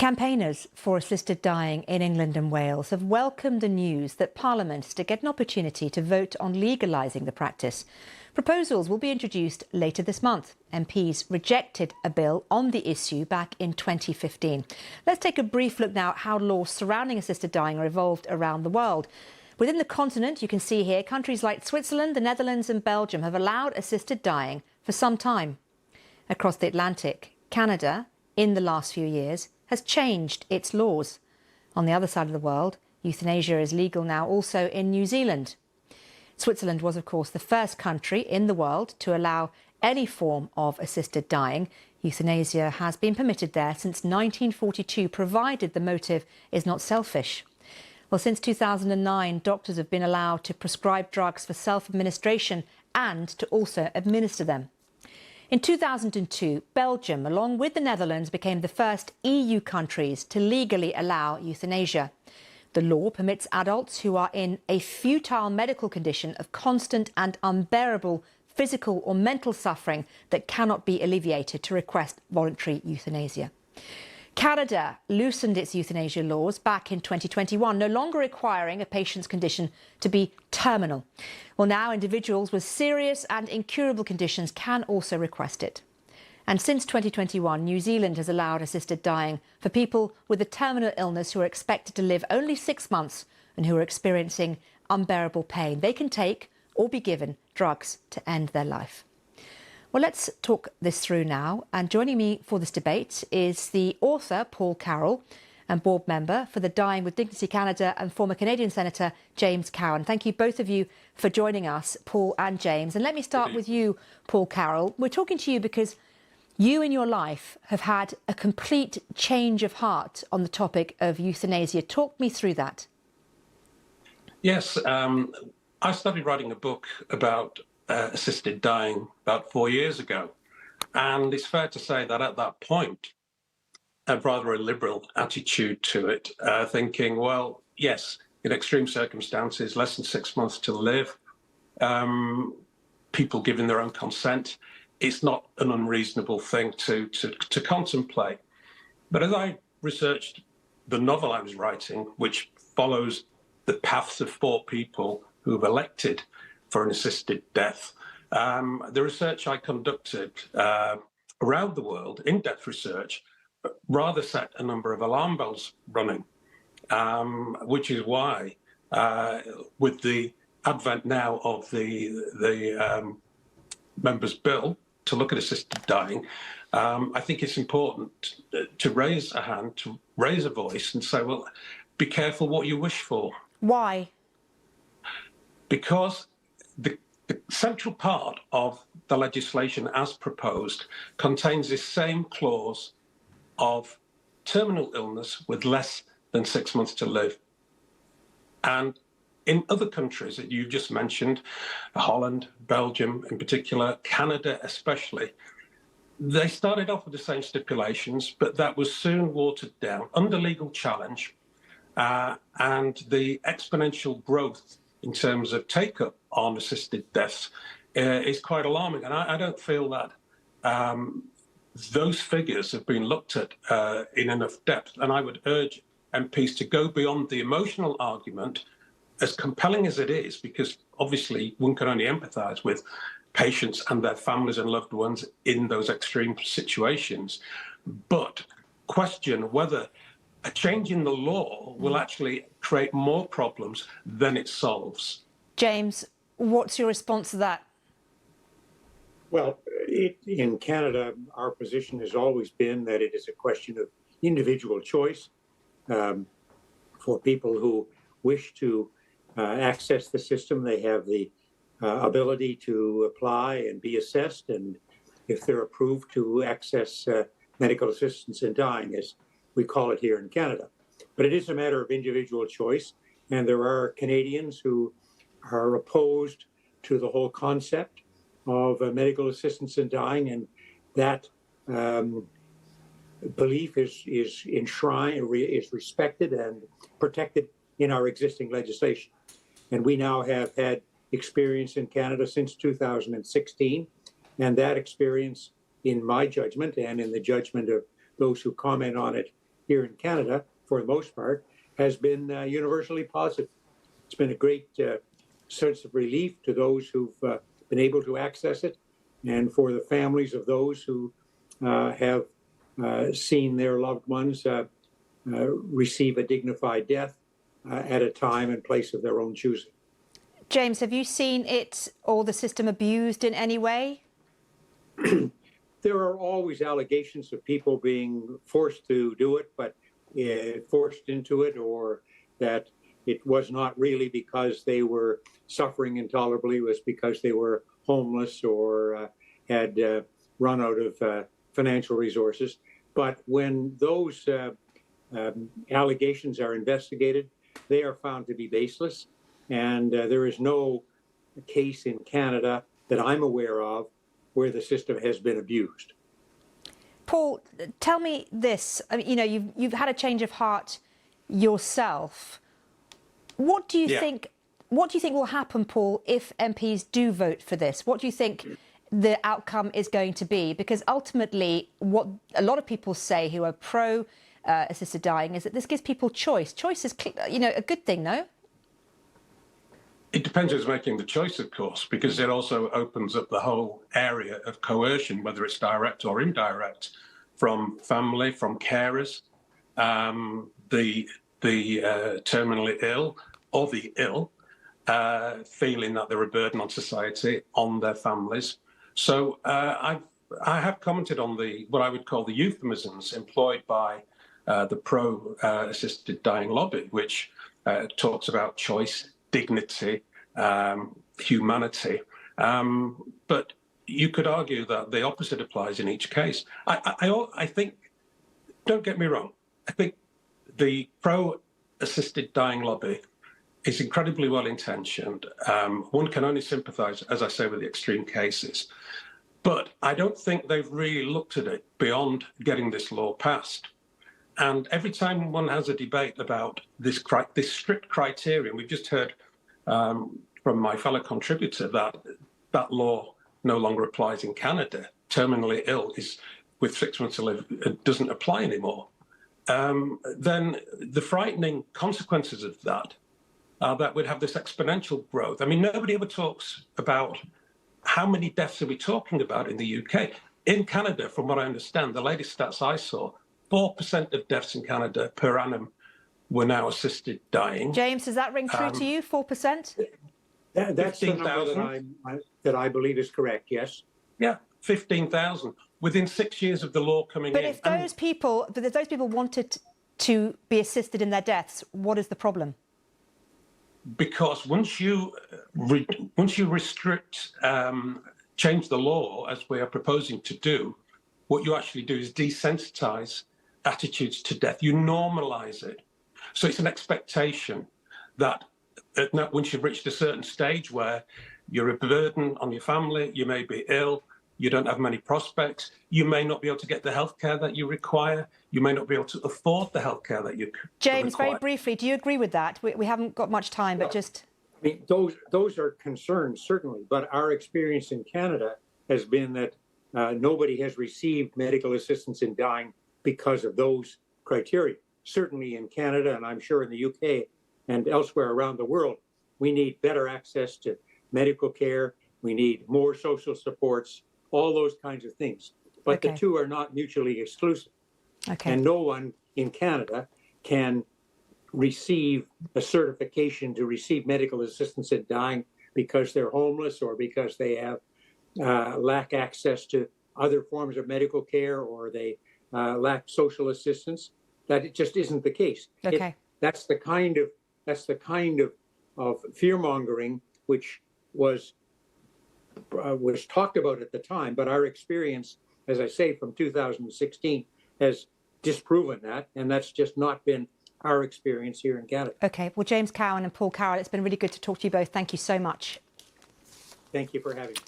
Campaigners for assisted dying in England and Wales have welcomed the news that Parliament is to get an opportunity to vote on legalising the practice. Proposals will be introduced later this month. MPs rejected a bill on the issue back in 2015. Let's take a brief look now at how laws surrounding assisted dying are evolved around the world. Within the continent, you can see here, countries like Switzerland, the Netherlands and Belgium have allowed assisted dying for some time. Across the Atlantic, Canada, in the last few years, has changed its laws. On the other side of the world, euthanasia is legal now also in New Zealand. Switzerland was, of course, the first country in the world to allow any form of assisted dying. Euthanasia has been permitted there since 1942, provided the motive is not selfish. Well, since 2009, doctors have been allowed to prescribe drugs for self-administration and to also administer them. In 2002, Belgium, along with the Netherlands, became the first EU countries to legally allow euthanasia. The law permits adults who are in a futile medical condition of constant and unbearable physical or mental suffering that cannot be alleviated to request voluntary euthanasia. Canada loosened its euthanasia laws back in 2021, no longer requiring a patient's condition to be terminal. Well, now individuals with serious and incurable conditions can also request it. And since 2021, New Zealand has allowed assisted dying for people with a terminal illness who are expected to live only 6 months and who are experiencing unbearable pain. They can take or be given drugs to end their life. Well, let's talk this through now. And joining me for this debate is the author, Paul Carroll, and board member for the Dying with Dignity Canada and former Canadian Senator James Cowan. Thank you, both of you, for joining us, Paul and James. And let me start with you, Paul Carroll. We're talking to you because you in your life have had a complete change of heart on the topic of euthanasia. Talk me through that. Yes, I started writing a book about assisted dying about 4 years ago. And it's fair to say that at that point, I had rather a liberal attitude to it, thinking, well, yes, in extreme circumstances, less than 6 months to live, people giving their own consent, it's not an unreasonable thing to contemplate. But as I researched the novel I was writing, which follows the paths of 4 people who have elected for an assisted death. The research I conducted around the world, in-depth research, rather set a number of alarm bells running, which is why, with the advent now of the members' bill to look at assisted dying, I think it's important to raise a hand, to raise a voice and say, well, be careful what you wish for. Why? Because the central part of the legislation as proposed contains this same clause of terminal illness with less than 6 months to live. And in other countries that you've just mentioned, Holland, Belgium in particular, Canada especially, they started off with the same stipulations, but that was soon watered down under legal challenge, and the exponential growth in terms of take-up on assisted deaths is quite alarming. And I don't feel that those figures have been looked at in enough depth. And I would urge MPs to go beyond the emotional argument, as compelling as it is, because obviously one can only empathise with patients and their families and loved ones in those extreme situations, but question whether a change in the law will actually create more problems than it solves. James, what's your response to that? Well, in Canada, our position has always been that it is a question of individual choice for people who wish to access the system. They have the ability to apply and be assessed, and if they're approved to access medical assistance in dying, as we call it here in Canada. But it is a matter of individual choice, and there are Canadians who are opposed to the whole concept of medical assistance in dying, and that belief is enshrined, is respected and protected in our existing legislation. And we now have had experience in Canada since 2016, and that experience, in my judgment and in the judgment of those who comment on it here in Canada, for the most part, has been universally positive. It's been a great sense of relief to those who've been able to access it, and for the families of those who have seen their loved ones receive a dignified death at a time and place of their own choosing. James, have you seen it or the system abused in any way? There are always allegations of people being forced to do it, but forced into it, or that it was not really because they were suffering intolerably, it was because they were homeless or had run out of financial resources. But when those allegations are investigated, they are found to be baseless. And there is no case in Canada that I'm aware of where the system has been abused. Paul, tell me this. I mean, you know, you've had a change of heart yourself. What do you think? What do you think will happen, Paul, if MPs do vote for this? What do you think the outcome is going to be? Because ultimately, what a lot of people say who are pro assisted dying is that this gives people choice. Choice is, you know, a good thing, no? It depends who's making the choice, of course, because it also opens up the whole area of coercion, whether it's direct or indirect, from family, from carers, the terminally ill or the ill, feeling that they're a burden on society, on their families. So I have commented on what I would call the euphemisms employed by the pro-assisted dying lobby, which talks about choice, dignity, humanity. But you could argue that the opposite applies in each case. I think, don't get me wrong, I think the pro-assisted dying lobby is incredibly well-intentioned. One can only sympathise, as I say, with the extreme cases. But I don't think they've really looked at it beyond getting this law passed. And every time one has a debate about this strict criterion, we've just heard from my fellow contributor that that law no longer applies in Canada. Terminally ill is with 6 months to live, it doesn't apply anymore. Then the frightening consequences of that are that we'd have this exponential growth. I mean, nobody ever talks about how many deaths are we talking about in the UK. In Canada, from what I understand, the latest stats I saw, 4% of deaths in Canada per annum were now assisted dying. James, does that ring true to you, 4%? That's the number that I believe is correct, yes. Yeah, 15,000 within 6 years of the law coming in. But if those people wanted to be assisted in their deaths, what is the problem? Because once you restrict, change the law, as we are proposing to do, what you actually do is desensitize attitudes to death. You normalize it. So it's an expectation that once you've reached a certain stage where you're a burden on your family, you may be ill, you don't have many prospects, you may not be able to get the healthcare that you require, you may not be able to afford the healthcare that you James, require. very briefly, do you agree with that? We haven't got much time, but just... I mean, those are concerns, certainly, but our experience in Canada has been that nobody has received medical assistance in dying because of those criteria. Certainly in Canada, and I'm sure in the UK and elsewhere around the world, we need better access to medical care, we need more social supports, all those kinds of things. But the two are not mutually exclusive. And no one in Canada can receive a certification to receive medical assistance in dying because they're homeless or because they have lack access to other forms of medical care or they lack social assistance. That it just isn't the case. That's the kind of fear mongering which was talked about at the time, but our experience, as I say, from 2016 has disproven that, and that's just not been our experience here in Canada. Okay, well, James Cowan and Paul Carroll, it's been really good to talk to you both. Thank you so much. Thank you for having me.